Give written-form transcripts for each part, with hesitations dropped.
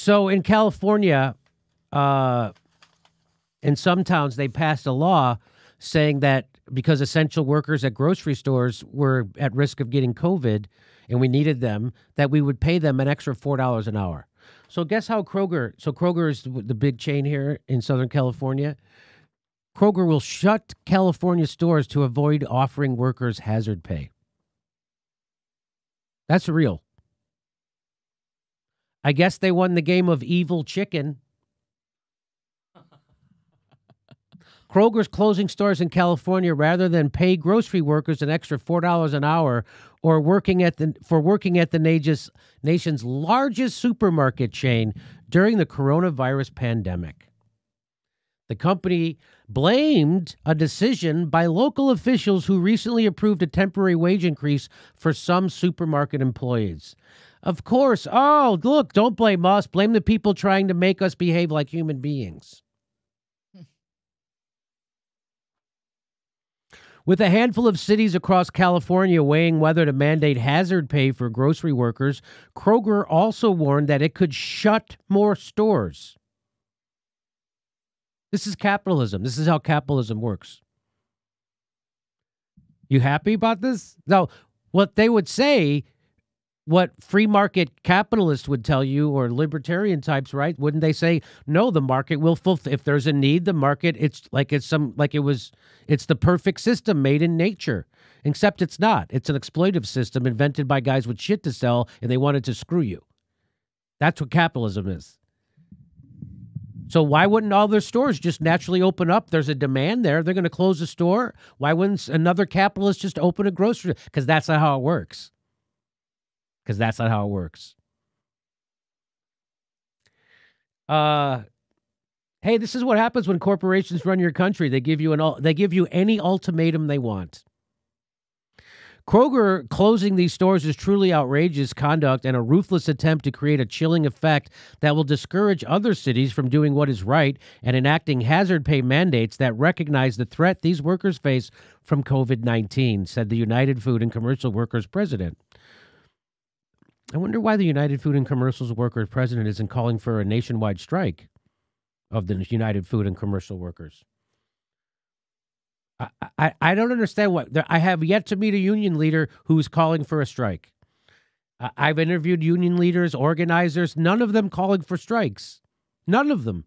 So in California, in some towns, they passed a law saying that because essential workers at grocery stores were at risk of getting COVID and we needed them, that we would pay them an extra $4 an hour. So guess how Kroger is the big chain here in Southern California. Kroger will shut California stores to avoid offering workers hazard pay. That's real. I guess they won the game of evil chicken. Kroger's closing stores in California rather than pay grocery workers an extra $4 an hour or working at the nation's largest supermarket chain during the coronavirus pandemic. The company blamed a decision by local officials who recently approved a temporary wage increase for some supermarket employees. Of course, oh, look, don't blame us. Blame the people trying to make us behave like human beings. With a handful of cities across California weighing whether to mandate hazard pay for grocery workers, Kroger also warned that it could shut more stores. This is capitalism. This is how capitalism works. You happy about this? Now, what they would say, what free market capitalists would tell you, or libertarian types, right? Wouldn't they say, no, the market will fulfill, if there's a need, the market, it's the perfect system made in nature, except it's not. It's an exploitive system invented by guys with shit to sell, and they wanted to screw you. That's what capitalism is. So why wouldn't all their stores just naturally open up? There's a demand there. They're going to close a store. Why wouldn't another capitalist just open a grocery? Because that's not how it works. Hey, this is what happens when corporations run your country. They give you any ultimatum they want. Kroger closing these stores is truly outrageous conduct and a ruthless attempt to create a chilling effect that will discourage other cities from doing what is right and enacting hazard pay mandates that recognize the threat these workers face from COVID-19, said the United Food and Commercial Workers president. I wonder why the United Food and Commercial Workers president isn't calling for a nationwide strike of the United Food and Commercial Workers. I don't understand what. I have yet to meet a union leader who's calling for a strike. I've interviewed union leaders, organizers, none of them calling for strikes. None of them.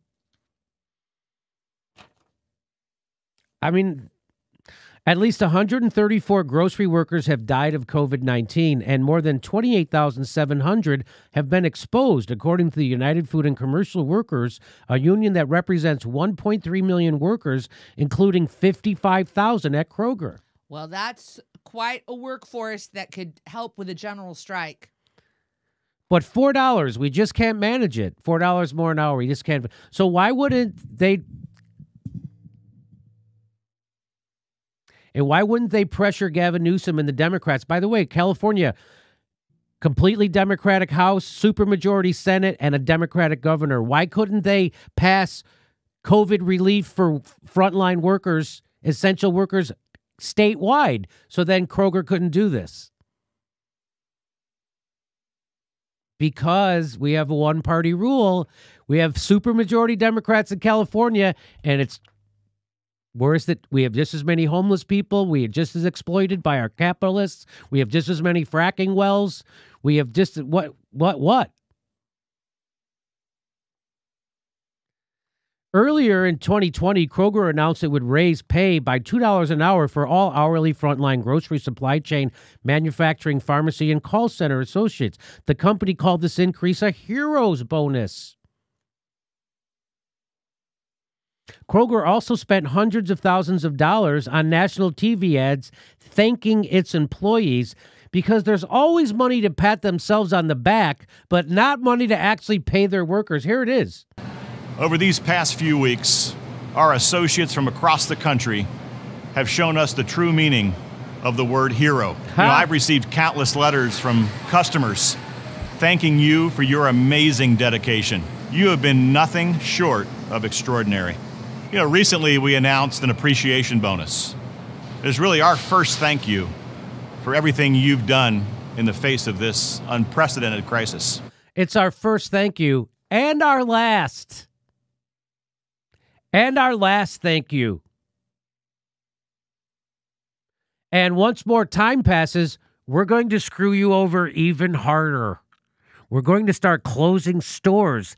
I mean, at least 134 grocery workers have died of COVID-19, and more than 28,700 have been exposed, according to the United Food and Commercial Workers, a union that represents 1.3 million workers, including 55,000 at Kroger. Well, that's quite a workforce that could help with a general strike. But $4, we just can't manage it. $4 more an hour, we just can't. So why wouldn't they... And why wouldn't they pressure Gavin Newsom and the Democrats? By the way, California, completely Democratic House, supermajority Senate, and a Democratic governor. Why couldn't they pass COVID relief for frontline workers, essential workers, statewide, so then Kroger couldn't do this? Because we have a one-party rule. We have supermajority Democrats in California, and it's worse that we have just as many homeless people. We are just as exploited by our capitalists. We have just as many fracking wells. We have just what? Earlier in 2020, Kroger announced it would raise pay by $2 an hour for all hourly frontline grocery supply chain, manufacturing, pharmacy, and call center associates. The company called this increase a hero's bonus. Kroger also spent hundreds of thousands of dollars on national TV ads thanking its employees, because there's always money to pat themselves on the back, but not money to actually pay their workers. Here it is. Over these past few weeks, our associates from across the country have shown us the true meaning of the word hero. I've received countless letters from customers thanking you for your amazing dedication. You have been nothing short of extraordinary. Recently we announced an appreciation bonus. It's really our first thank you for everything you've done in the face of this unprecedented crisis. It's our first thank you, And our last thank you. And once more time passes, we're going to screw you over even harder. We're going to start closing stores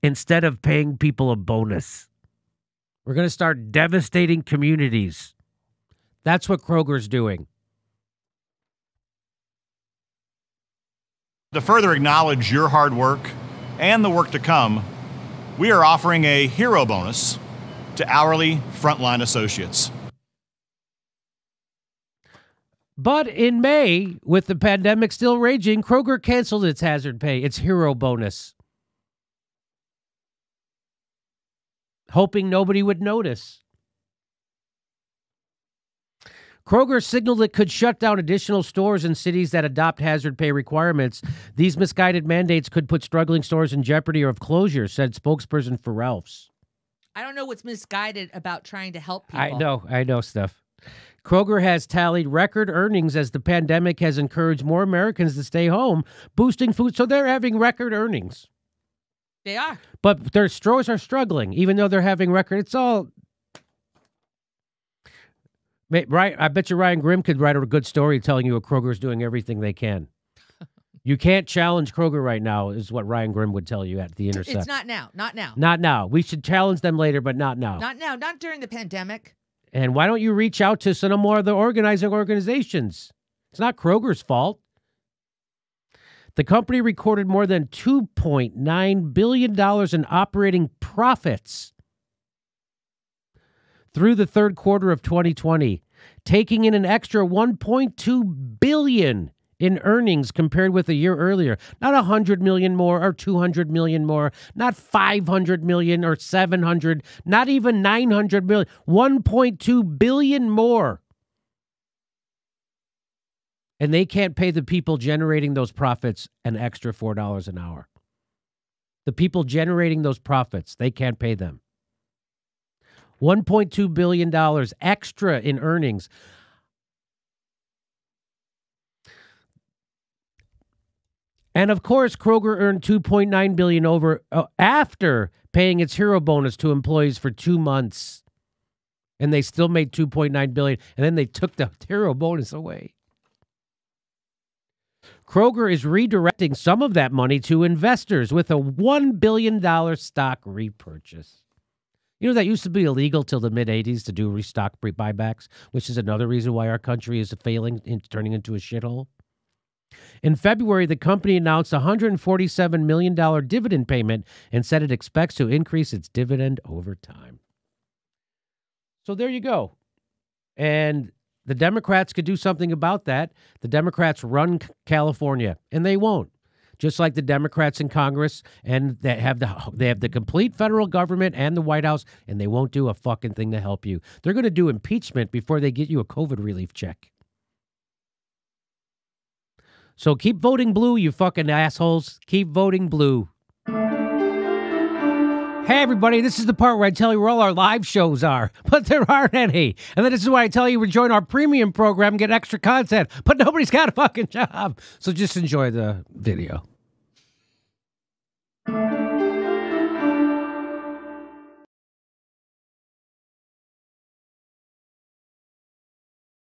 instead of paying people a bonus. We're going to start devastating communities. That's what Kroger's doing. To further acknowledge your hard work and the work to come, we are offering a hero bonus to hourly frontline associates. But in May, with the pandemic still raging, Kroger canceled its hazard pay, its hero bonus, hoping nobody would notice. Kroger signaled it could shut down additional stores in cities that adopt hazard pay requirements. These misguided mandates could put struggling stores in jeopardy or of closure, said spokesperson for Ralph's. I don't know what's misguided about trying to help people. I know stuff. Kroger has tallied record earnings as the pandemic has encouraged more Americans to stay home, boosting food. So they're having record earnings. They are. But their stores are struggling, even though they're having record. It's all... Right, I bet you Ryan Grimm could write a good story telling you Kroger's doing everything they can. You can't challenge Kroger right now, is what Ryan Grimm would tell you at the Intercept. It's not now. Not now. Not now. We should challenge them later, but not now. Not now. Not during the pandemic. And why don't you reach out to some more of the organizing organizations? It's not Kroger's fault. The company recorded more than $2.9 billion in operating profits through the third quarter of 2020, taking in an extra $1.2 billion in earnings compared with a year earlier. Not $100 million more or $200 million more, not $500 million or $700, not even $900 million, $1.2 billion more. And they can't pay the people generating those profits an extra $4 an hour. The people generating those profits, they can't pay them. $1.2 billion extra in earnings. And of course, Kroger earned $2.9 billion after paying its hero bonus to employees for 2 months. And they still made $2.9 billion. And then they took the hero bonus away. Kroger is redirecting some of that money to investors with a $1 billion stock repurchase. You know, that used to be illegal till the mid-'80s to do stock buybacks, which is another reason why our country is failing and turning into a shithole. In February, the company announced a $147 million dividend payment and said it expects to increase its dividend over time. So there you go. And the Democrats could do something about that. The Democrats run California, and they won't. Just like the Democrats in Congress, and they have the complete federal government and the White House, and they won't do a fucking thing to help you. They're going to do impeachment before they get you a COVID relief check. So keep voting blue, you fucking assholes. Keep voting blue. Hey, everybody, this is the part where I tell you where all our live shows are, but there aren't any. And then this is why I tell you to join our premium program and get extra content, but nobody's got a fucking job. So just enjoy the video.